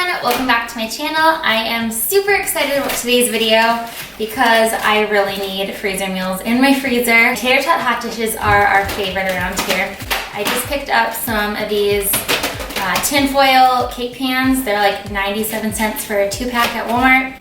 everyone, welcome back to my channel. I am super excited about today's video because I really need freezer meals in my freezer. Tator Tot Hot dishes are our favorite around here. I just picked up some of these tinfoil cake pans. They're like 97 cents for a 2-pack at Walmart,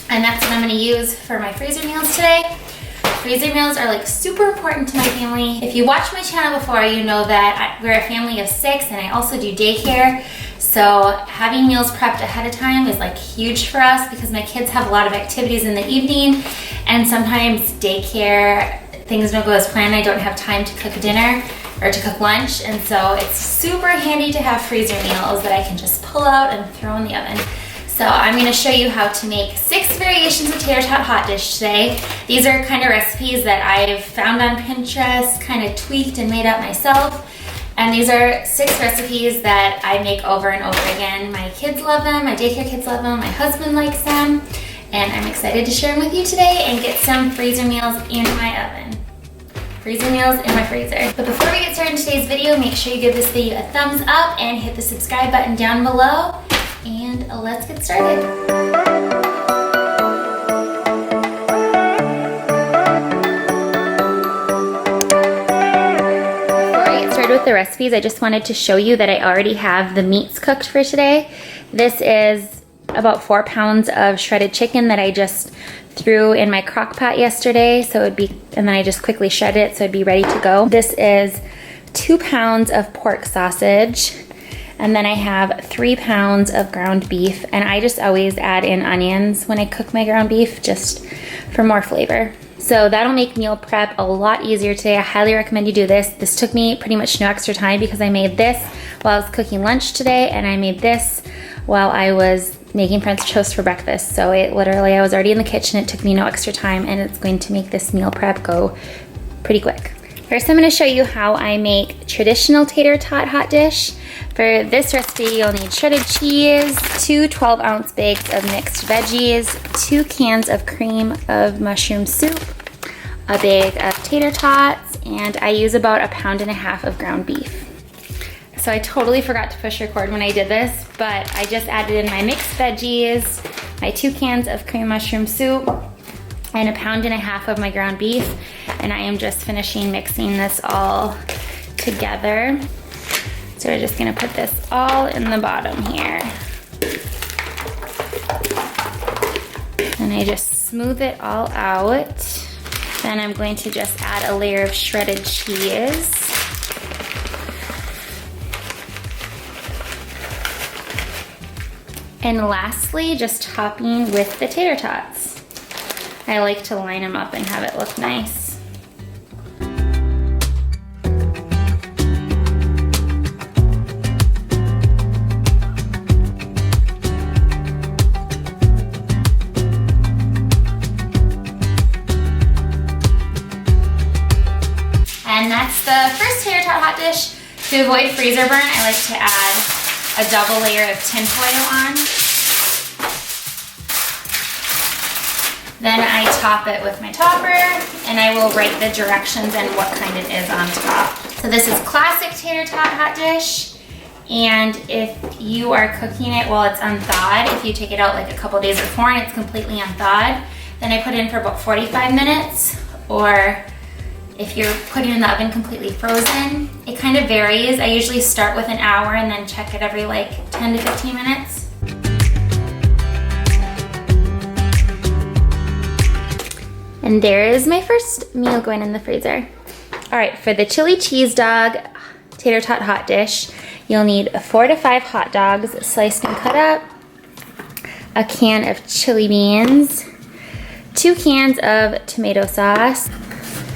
and that's what I'm going to use for my freezer meals today. Freezer meals are like super important to my family. If you watched my channel before, you know that we're a family of 6 and I also do daycare. So having meals prepped ahead of time is like huge for us because my kids have a lot of activities in the evening, and sometimes daycare, things don't go as planned. I don't have time to cook dinner or to cook lunch, and so it's super handy to have freezer meals that I can just pull out and throw in the oven. So I'm going to show you how to make 6 variations of Tator Tot Hot dish today. These are kind of recipes that I've found on Pinterest, kind of tweaked and made up myself. And these are 6 recipes that I make over and over again. My kids love them, my daycare kids love them, my husband likes them, and I'm excited to share them with you today and get some freezer meals in my oven. Freezer meals in my freezer. But before we get started in today's video, make sure you give this video a thumbs up and hit the subscribe button down below. And let's get started. Before I get started with the recipes, I just wanted to show you that I already have the meats cooked for today. This is about 4 pounds of shredded chicken that I just threw in my crock pot yesterday, so it'd be, and then I just quickly shredded it so it'd be ready to go. This is 2 pounds of pork sausage. And then I have 3 pounds of ground beef, and I just always add in onions when I cook my ground beef just for more flavor. So that'll make meal prep a lot easier today. I highly recommend you do this. This took me pretty much no extra time because I made this while I was cooking lunch today, and I made this while I was making French toast for breakfast. So it literally, I was already in the kitchen. It took me no extra time, and it's going to make this meal prep go pretty quick. First, I'm going to show you how I make traditional Tator Tot Hot dish. For this recipe, you'll need shredded cheese, 2 12-ounce bags of mixed veggies, 2 cans of cream of mushroom soup, a bag of tater tots, and I use about 1.5 pounds of ground beef. So I totally forgot to push record when I did this, but I just added in my mixed veggies, my 2 cans of cream mushroom soup, and 1.5 pounds of my ground beef, and I am just finishing mixing this all together. So we're just gonna put this all in the bottom here. And I just smooth it all out. Then I'm going to just add a layer of shredded cheese. And lastly, just topping with the tater tots. I like to line them up and have it look nice. And that's the first Tator Tot Hot dish. To avoid freezer burn, I like to add a double layer of tinfoil on. Then I top it with my topper, and I will write the directions and what kind it is on top. So this is classic Tator Tot Hot dish, and if you are cooking it while it's unthawed, if you take it out like a couple days before and it's completely unthawed, then I put it in for about 45 minutes, or if you're putting it in the oven completely frozen, it kind of varies. I usually start with an hour and then check it every like 10 to 15 minutes. And there is my first meal going in the freezer. All right, for the chili cheese dog Tator Tot Hot dish, you'll need 4 to 5 hot dogs sliced and cut up, a can of chili beans, 2 cans of tomato sauce,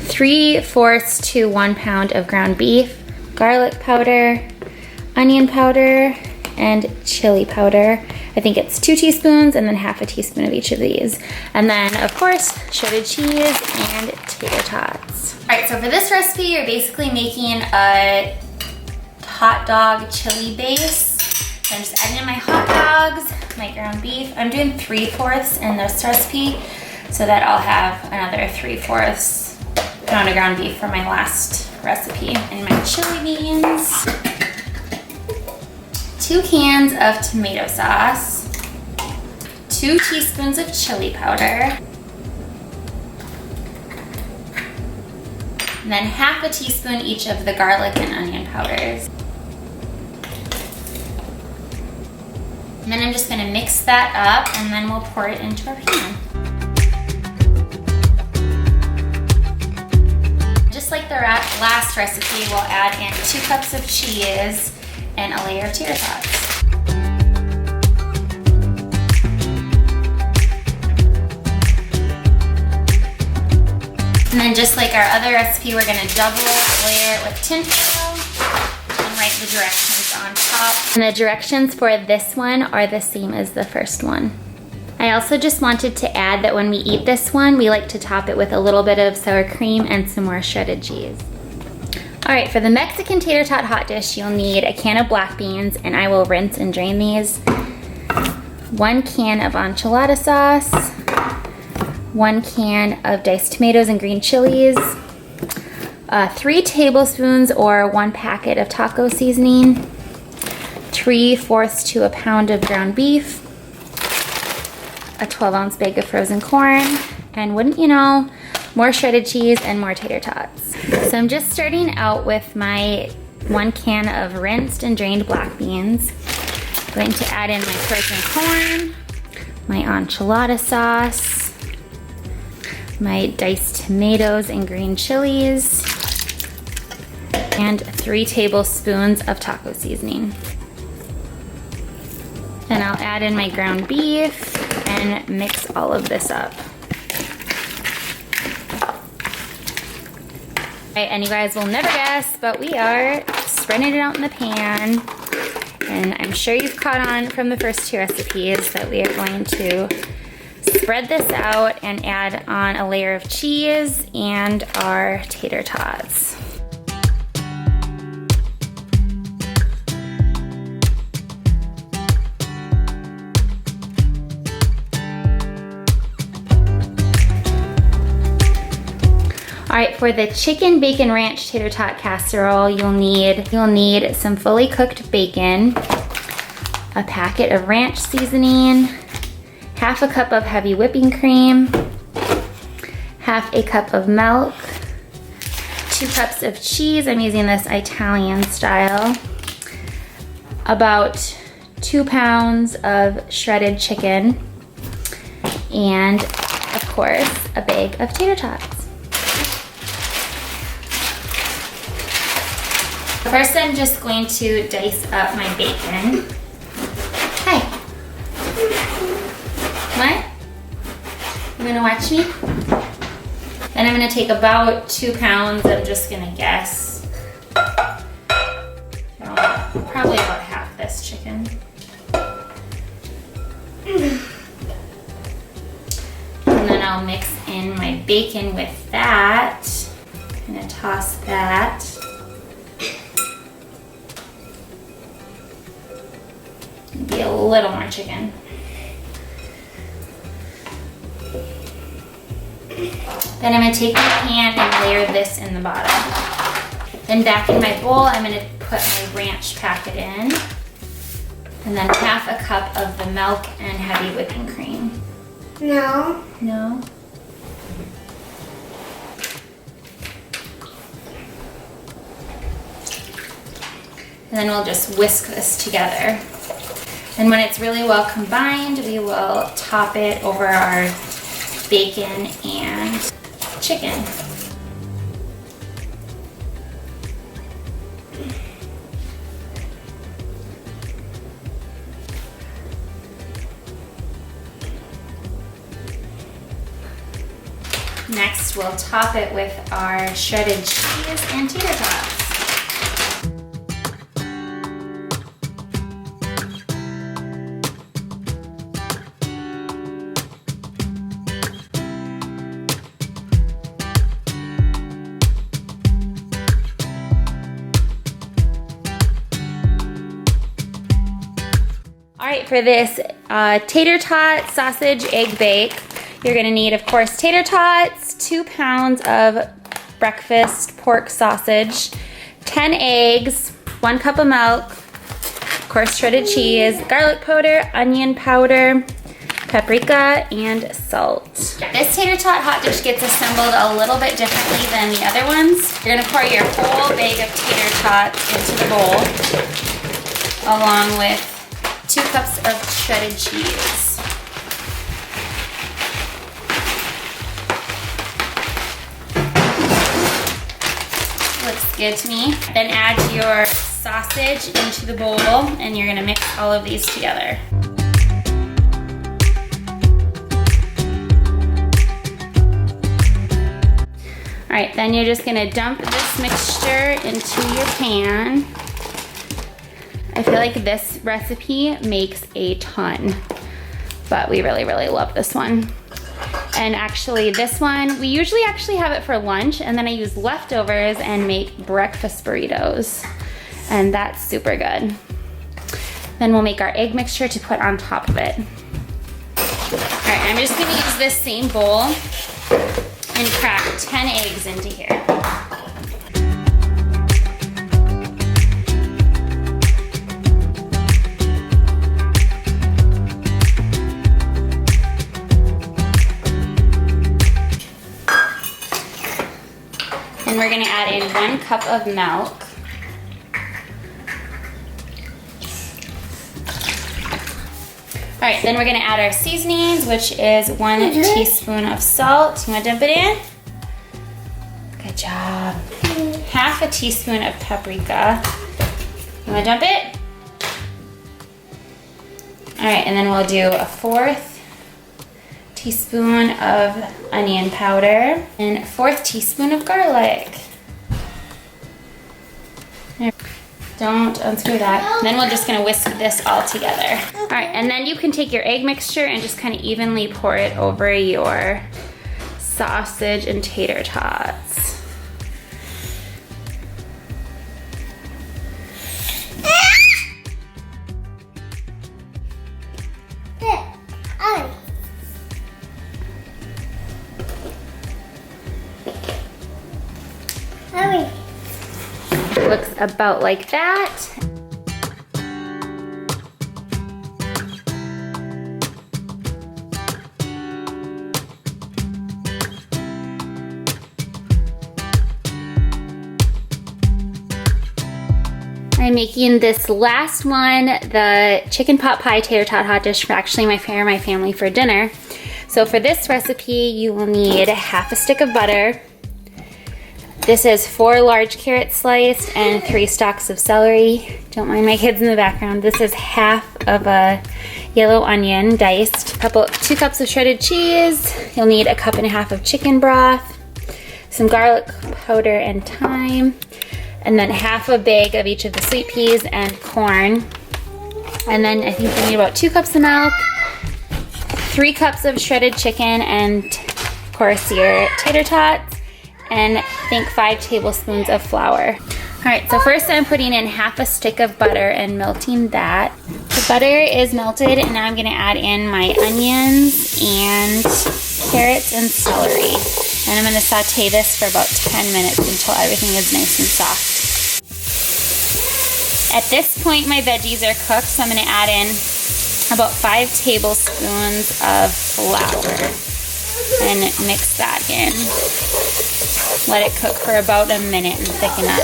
3/4 to 1 pound of ground beef, garlic powder, onion powder, and chili powder. I think it's 2 teaspoons and then 1/2 teaspoon of each of these. And then, of course, shredded cheese and tater tots. All right, so for this recipe, you're basically making a hot dog chili base. So I'm just adding in my hot dogs, my ground beef. I'm doing 3/4 in this recipe so that I'll have another 3/4 pound of ground beef for my last recipe. And my chili beans, 2 2 cans of tomato sauce, 2 teaspoons of chili powder, and then half a teaspoon each of the garlic and onion powders. And then I'm just gonna mix that up and then we'll pour it into our pan. Just like the last recipe, we'll add in 2 cups of cheese and a layer of tater tots. And then just like our other recipe, we're gonna double layer it with tinfoil and write the directions on top. And the directions for this one are the same as the first one. I also just wanted to add that when we eat this one, we like to top it with a little bit of sour cream and some more shredded cheese. All right, for the Mexican tater tot hot dish, you'll need a can of black beans, and I will rinse and drain these. 1 can of enchilada sauce, 1 can of diced tomatoes and green chilies, 3 tablespoons or 1 packet of taco seasoning, 3/4 to a pound of ground beef, a 12-ounce bag of frozen corn, and wouldn't you know, more shredded cheese and more tater tots. So I'm just starting out with my 1 can of rinsed and drained black beans. I'm going to add in my frozen corn, my enchilada sauce, my diced tomatoes and green chilies, and 3 tablespoons of taco seasoning. Then I'll add in my ground beef and mix all of this up. Right, and you guys will never guess, but we are spreading it out in the pan. And I'm sure you've caught on from the first 2 recipes that we are going to spread this out and add on a layer of cheese and our tater tots. All right, for the chicken bacon ranch tater tot casserole, you'll need some fully cooked bacon, a packet of ranch seasoning, half a cup of heavy whipping cream, half a cup of milk, 2 cups of cheese. I'm using this Italian style, about 2 pounds of shredded chicken, and of course, a bag of tater tots. First, I'm just going to dice up my bacon. Hi. What? You gonna watch me? Then I'm gonna take about 2 pounds. I'm just gonna guess. Probably about half this chicken. And then I'll mix in my bacon with that. I'm gonna toss that. Maybe a little more chicken. Then I'm gonna take my pan and layer this in the bottom. Then back in my bowl, I'm gonna put my ranch packet in. And then half a cup of the milk and heavy whipping cream. No. No? And then we'll just whisk this together. And when it's really well combined, we will top it over our bacon and chicken. Next, we'll top it with our shredded cheese and tater tots. All right, for this tater tot sausage egg bake, you're gonna need, of course, tater tots, 2 pounds of breakfast pork sausage, 10 eggs, 1 cup of milk, course, shredded cheese, garlic powder, onion powder, paprika, and salt. This Tator Tot Hot dish gets assembled a little bit differently than the other ones. You're gonna pour your whole bag of tater tots into the bowl, along with 2 cups of shredded cheese. Looks good to me. Then add your sausage into the bowl, and you're gonna mix all of these together. All right, then you're just gonna dump this mixture into your pan. I feel like this recipe makes a ton, but we really, really love this one. And actually this one, we usually actually have it for lunch, and then I use leftovers and make breakfast burritos. And that's super good. Then we'll make our egg mixture to put on top of it. All right, I'm just gonna use this same bowl and crack 10 eggs into here. And we're gonna add in 1 cup of milk. All right, then we're gonna add our seasonings, which is 1 teaspoon of salt. You wanna dump it in? Good job. Half a teaspoon of paprika. You wanna dump it? All right, and then we'll do a 1/4 teaspoon of onion powder and 1/4 teaspoon of garlic. Don't unscrew that. Then we're just gonna whisk this all together. All right, and then you can take your egg mixture and just kind of evenly pour it over your sausage and tater tots. Looks about like that. I'm making this last one, the chicken pot pie tater tot hot dish, for actually my family for dinner. So for this recipe, you will need 1/2 stick of butter. This is 4 large carrots sliced and 3 stalks of celery. Don't mind my kids in the background. This is 1/2 of a yellow onion diced. 2 cups of shredded cheese. You'll need 1.5 cups of chicken broth, some garlic powder and thyme, and then 1/2 bag of each of the sweet peas and corn. And then I think you need about 2 cups of milk, 3 cups of shredded chicken, and of course your tater tots, and I think 5 tablespoons of flour. All right, so first I'm putting in 1/2 stick of butter and melting that. The butter is melted, and now I'm gonna add in my onions and carrots and celery. And I'm gonna saute this for about 10 minutes until everything is nice and soft. At this point, my veggies are cooked, so I'm gonna add in about 5 tablespoons of flour and mix that in. Let it cook for about a minute and thicken up.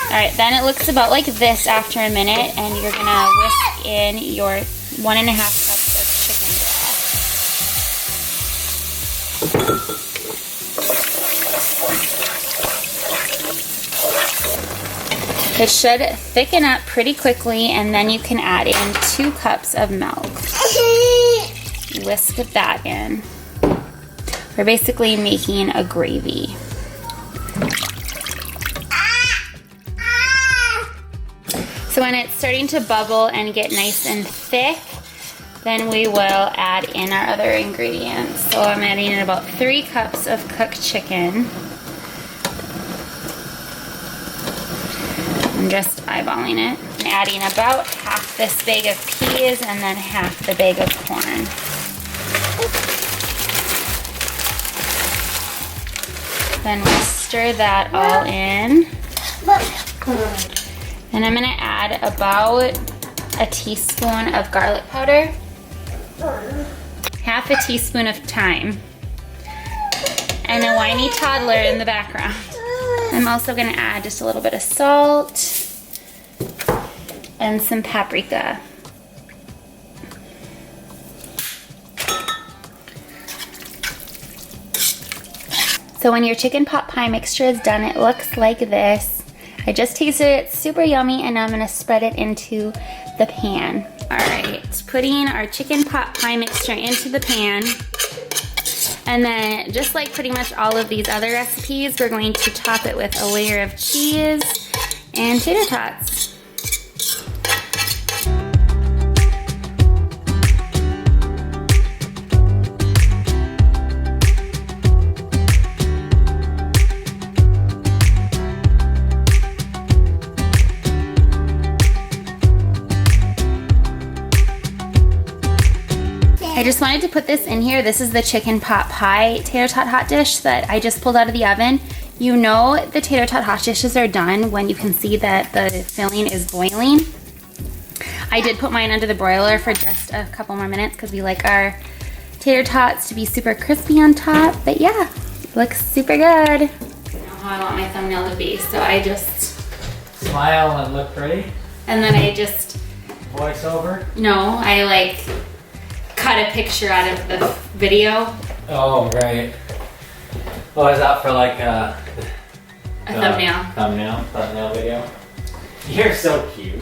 All right, then it looks about like this after a minute, and you're gonna whisk in your 1.5 cups of chicken broth. It should thicken up pretty quickly, and then you can add in 2 cups of milk. Whisk that in. We're basically making a gravy. So when it's starting to bubble and get nice and thick, then we will add in our other ingredients. So I'm adding in about 3 cups of cooked chicken. I'm just eyeballing it. I'm adding about 1/2 this bag of peas and then 1/2 the bag of corn. Then we'll stir that all in. And I'm gonna add about a teaspoon of garlic powder, half a teaspoon of thyme, and a whiny toddler in the background. I'm also gonna add just a little bit of salt and some paprika. So when your chicken pot pie mixture is done, it looks like this. I just tasted it, it's super yummy, and now I'm gonna spread it into the pan. All right, putting our chicken pot pie mixture into the pan. And then, just like pretty much all of these other recipes, we're going to top it with a layer of cheese and tater tots. I just wanted to put this in here. This is the chicken pot pie tater tot hot dish that I just pulled out of the oven. You know the tater tot hot dishes are done when you can see that the filling is boiling. I did put mine under the broiler for just a couple more minutes because we like our tater tots to be super crispy on top. But yeah, it looks super good. I know how I want my thumbnail to be, so I just smile and look pretty. And then I just voice over. No, I like cut a picture out of the video. Oh, right. Oh, is that for like a thumbnail? Thumbnail video. You're so cute.